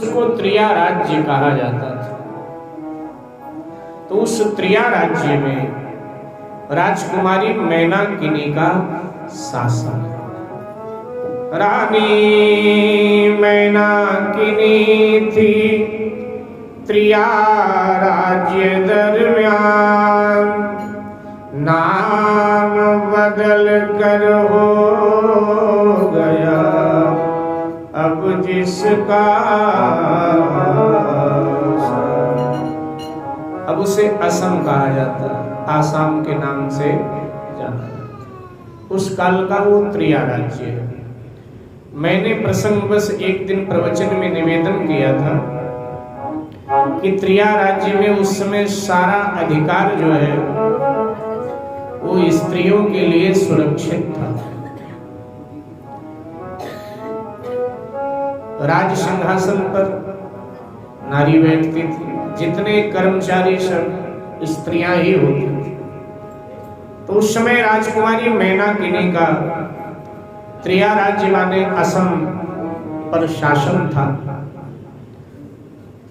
को त्रिया राज्य कहा जाता था। तो उस त्रिया राज्य में राजकुमारी मैनाकिनी का शासन। रानी मैनाकिनी थी त्रिया राज्य दरमियान, नाम बदल कर हो गया अब जिसका, अब उसे असम कहा जाता है, आसाम के नाम से जाना जाता। उस काल का वो त्रिया राज्य है। मैंने प्रसंगवश एक दिन प्रवचन में निवेदन किया था कि त्रिया राज्य में उस समय सारा अधिकार जो है वो स्त्रियों के लिए सुरक्षित था। राज सिंहासन पर नारी बैठती थी, जितने कर्मचारी सब स्त्रियां ही होती थी। तो उस समय राजकुमारी मैनाकिनी का त्रिया राज्य माने असम पर शासन था।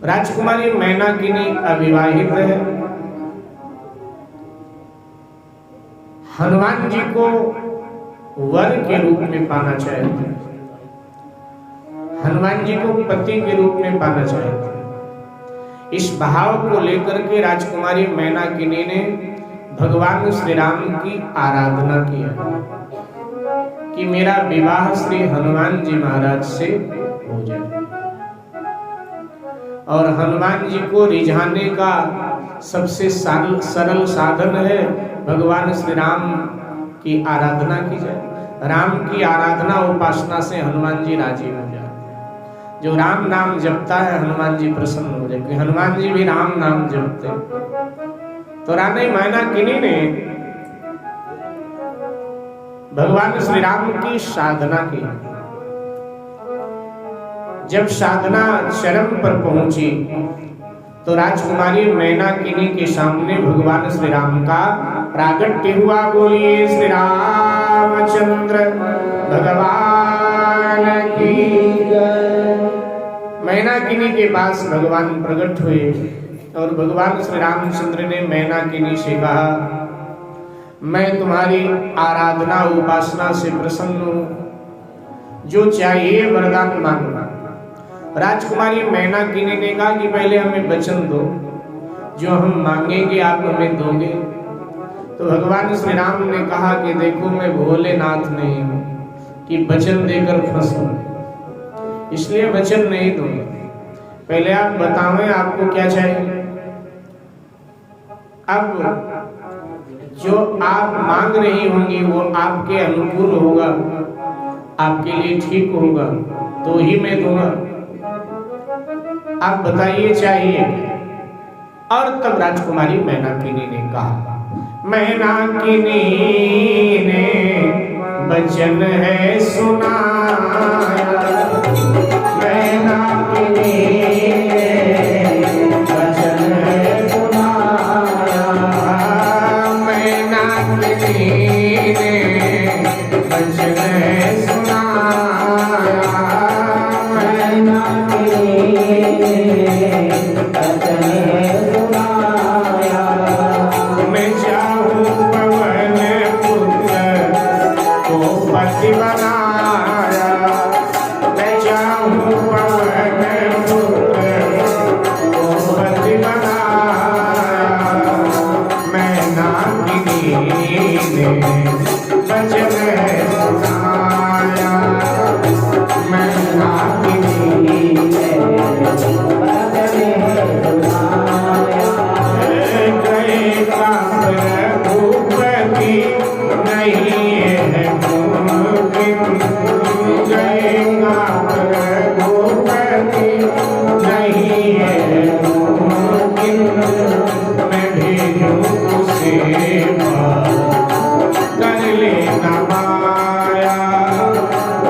राजकुमारी मैनाकिनी अविवाहित है। हनुमान जी को वर के रूप में पाना चाहती, हनुमान जी को पति के रूप में पाना चाहती। इस भाव को लेकर के राजकुमारी मैनाकिनी ने भगवान श्री राम की आराधना किया कि मेरा विवाह श्री हनुमान जी महाराज से हो जाए। और हनुमान जी को रिझाने का सबसे सरल साधन है भगवान श्री राम की आराधना की जाए। राम की आराधना उपासना से हनुमान जी राजी हो जाए। जो राम नाम जपता है हनुमान जी प्रसन्न हो जाए। हनुमान जी भी राम नाम जपते। तो रानी मैनाकिनी ने भगवान श्री राम की साधना की। जब साधना चरम पर पहुंची तो राजकुमारी मैनाकिनी के सामने भगवान श्री राम का प्रागट्य हुआ। बोलिए श्री रामचंद्र भगवान की जय। मैनाकिनी के पास भगवान प्रकट हुए और भगवान श्री रामचंद्र ने मैनाकिनी से कहा, मैं तुम्हारी आराधना उपासना से प्रसन्न हूं, जो चाहिए वरदान मांगना। राजकुमारी मैनाकिनी ने कहा कि पहले हमें वचन दो, जो हम मांगेंगे आप हमें दोगे। तो भगवान श्री राम ने कहा कि देखो मैं भोलेनाथ नहीं हूं कि वचन देकर फंसूं, इसलिए वचन नहीं दूंगा। पहले आप बतावें आपको क्या चाहिए। अब जो आप मांग रही होंगी वो आपके अनुकूल होगा, आपके लिए ठीक होगा तो ही मैं दूंगा। आप बताइए चाहिए। और तब राजकुमारी मैनाकिनी ने कहा, मैनाकिनी ने वचन है सुनाया, मैनाकिनी ने वचन है सुनाया, मैनाकिनी ने वचन है सुनाया, मैनाकिनी ने वचन है सुनाया। मैं चाहूं पवन पुत्र को पति बनाया, मैं चाहूं पवन पुत्र को पति बनाया, मैनाकिनी ने वचन है सुनाया, मैनाकिनी ने वचन है सुनाया। गएगा रघुपति नहीं है मुमकिन, गएगा रघुपति नहीं है मुमकिन, मैं भेजूं उसे कर लेना माया,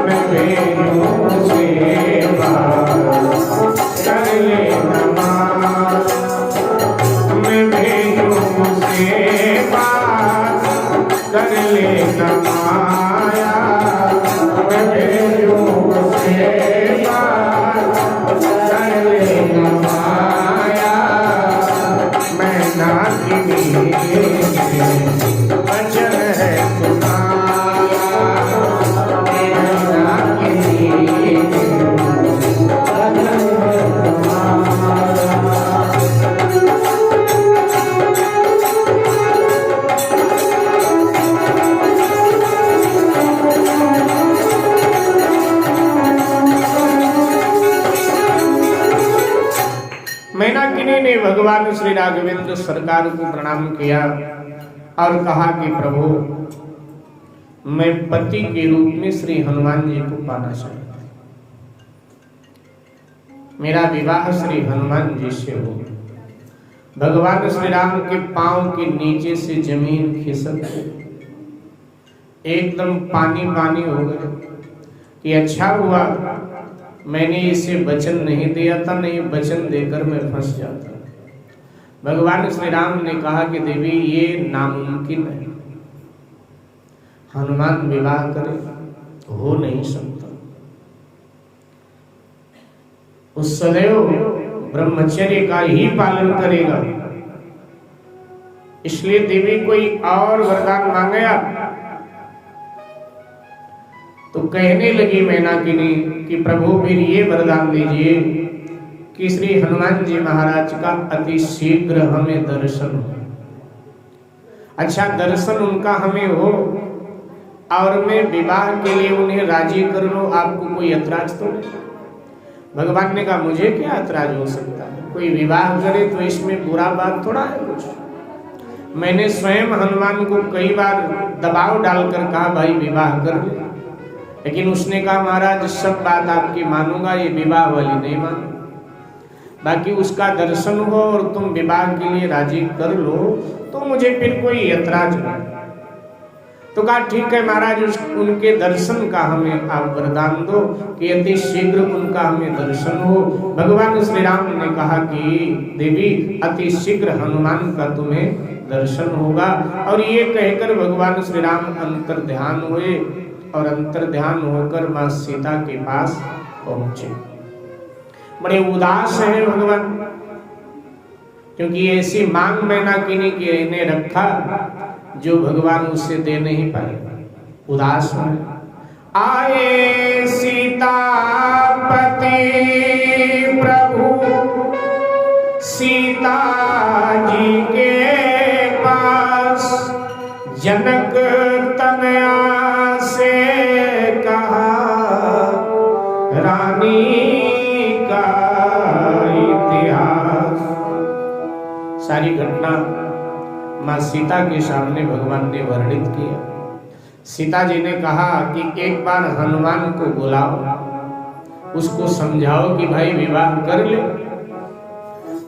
मैं भेजूं उसे कर लेना माया, मैं भेजूं उसे कर लेना माया, मैं भेजूं उसे मैनाकिनी ने भगवान श्री राघवेंद्र सरकार को प्रणाम किया और कहा कि प्रभु, मैं पति के रूप में श्री हनुमान जी को पाना चाहती, मेरा विवाह श्री हनुमान जी से हो। भगवान श्री राम के पांव के नीचे से जमीन खिसक एकदम पानी पानी हो गए कि अच्छा हुआ मैंने इसे वचन नहीं दिया था, नहीं वचन देकर मैं फंस जाता। भगवान श्री राम ने कहा कि देवी, ये नामुमकिन है, हनुमान विवाह करे, हो नहीं सकता। उस सदैव ब्रह्मचर्य का ही पालन करेगा, इसलिए देवी कोई और वरदान मांगे आप। तो कहने लगी मैनाकिनी कि प्रभु फिर ये वरदान दीजिए कि श्री हनुमान जी महाराज का अति शीघ्र हमें दर्शन हो। अच्छा, दर्शन उनका हमें हो और मैं विवाह के लिए उन्हें राजी कर लूं, आपको कोई ऐतराज तो नहीं? भगवान ने कहा मुझे क्या ऐतराज हो सकता है, कोई विवाह करे तो इसमें बुरा बात थोड़ा है कुछ। मैंने स्वयं हनुमान को कई बार दबाव डालकर कहा भाई विवाह कर ले, लेकिन उसने कहा महाराज सब बात आपकी मानूंगा, ये विवाह वाली नहीं मानूंगा, बाकी उसका दर्शन हो और तुम विवाह के लिए राजी कर लो तो मुझे फिर कोई ऐतराज नहीं। तो कहा ठीक है महाराज, उनके दर्शन का हमें आप वरदान दो कि अति शीघ्र उनका हमें दर्शन हो। भगवान श्री राम ने कहा कि देवी, अति शीघ्र हनुमान का तुम्हें दर्शन होगा। और ये कहकर भगवान श्री राम अंतर ध्यान हुए और अंतर ध्यान होकर मां सीता के पास पहुंचे। बड़े उदास है भगवान, क्योंकि ऐसी मांग मैनाकिनी ने रखा जो भगवान उससे दे नहीं पाए। उदास है। आए सीतापति प्रभु सीता जी के पास, जनक तनया से कहा रानी का इतिहास। सारी घटना मां सीता के सामने भगवान ने वर्णित किया। सीता जी ने कहा कि एक बार हनुमान को बुलाओ, उसको समझाओ कि भाई विवाह कर ले।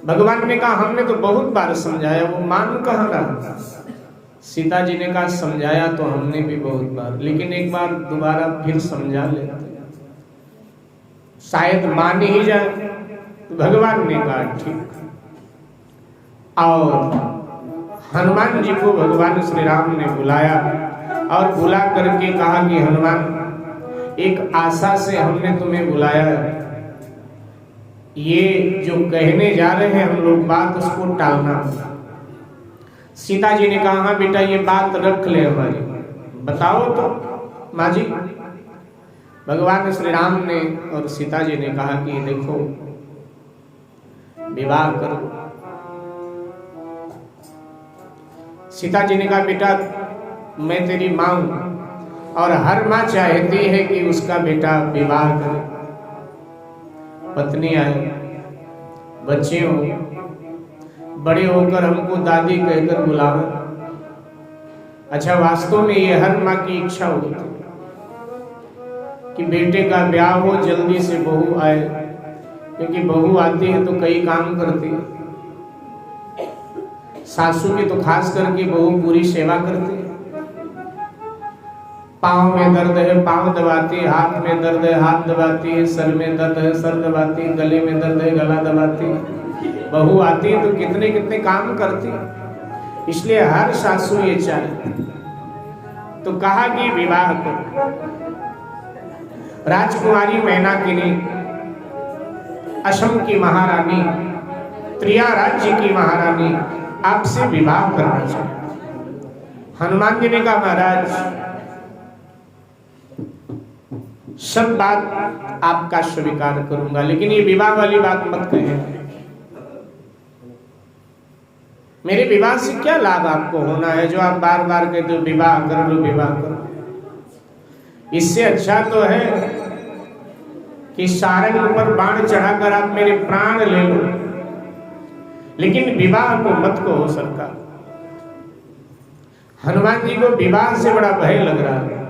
भगवान ने कहा हमने तो बहुत बार समझाया, वो मान कहाँ रहा। सीता जी ने कहा समझाया तो हमने भी बहुत बार, लेकिन एक बार दोबारा फिर समझा लेते, शायद मान ही जाए। तो भगवान ने कहा ठीक। और हनुमान जी को भगवान श्री राम ने बुलाया और बुला करके कहा कि हनुमान, एक आशा से हमने तुम्हें बुलाया है, ये जो कहने जा रहे हैं हम लोग बात, उसको टालना। सीता जी ने कहा हाँ बेटा, ये बात रख ले हमारी, बताओ तो माँ जी। भगवान श्री राम ने और सीता जी ने कहा कि देखो विवाह करो। सीता जी ने कहा बेटा मैं तेरी माँ हूं और हर माँ चाहती है कि उसका बेटा विवाह करे, पत्नी आए, बच्चे हो, बड़े होकर हमको दादी कहकर बुलावे। अच्छा, वास्तव में ये हर माँ की इच्छा होती है कि बेटे का ब्याह हो, जल्दी से बहू आए, क्योंकि बहू आती है तो कई काम करती है। सासू की तो खास करके बहू पूरी सेवा करती है। पाँव में दर्द है पाँव दबाती है, हाथ में दर्द है हाथ दबाती है, सर में दर्द है सर दबाती है, गले में दर्द है गला दबाती है। बहू आती है तो कितने कितने काम करती है, इसलिए हर सासू ये चाहे। तो कहा कि विवाह करो। राजकुमारी मैनाकिनी, असम की महारानी, त्रिया राज्य की महारानी, आपसे विवाह करना चाहिए। हनुमान जी ने कहा महाराज सब बात आपका स्वीकार करूंगा, लेकिन ये विवाह वाली बात मत कहें। मेरे विवाह से क्या लाभ आपको होना है जो आप बार बार कहते हो विवाह कर लो विवाह करो। इससे अच्छा तो है कि सारंग पर बाण चढ़ाकर आप मेरे प्राण ले लो, लेकिन विवाह को मत कहो सरकार। हनुमान जी को विवाह से बड़ा भय लग रहा है,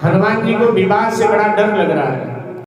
हनुमान जी को विवाह से बड़ा डर लग रहा है।